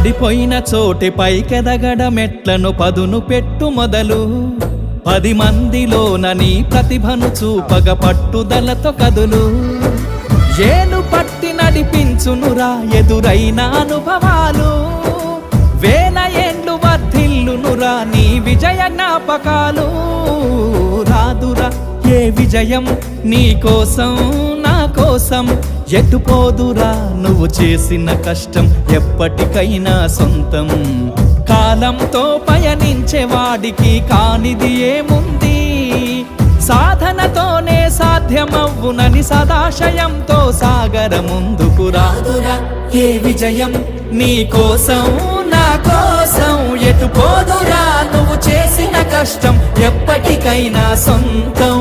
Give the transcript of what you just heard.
పడిపోయిన చోటే పైకెదగడ మెట్లను పదును పెట్టు మొదలు 10 మందిలోన నీ ప్రతిభను చూపగ పట్టుదలతో కదులు ఏలు పట్టి నడిపించునురా ఎదురైన అనుభవాలు వేల ఏండ్లు వర్ధిల్లునురా నీ విజయ జ్ఞాపకాలు రాదురా ఏ విజయం నీ కోసం నా కోసం ఎటుపోదురా నువ్వు చేసిన కష్టం ఎప్పటికైనా సొంతం కాలంతో పయనించే వాడికి కానిది ఏముంది సాధనతోనే సాధ్యమవ్వునని సదాశయంతో సాగర ముందుకు రాదురా ఏ విజయం నీ కోసం నా కోసం ఎటుపోదురా నువ్వు చేసిన కష్టం ఎప్పటికైనా సొంతం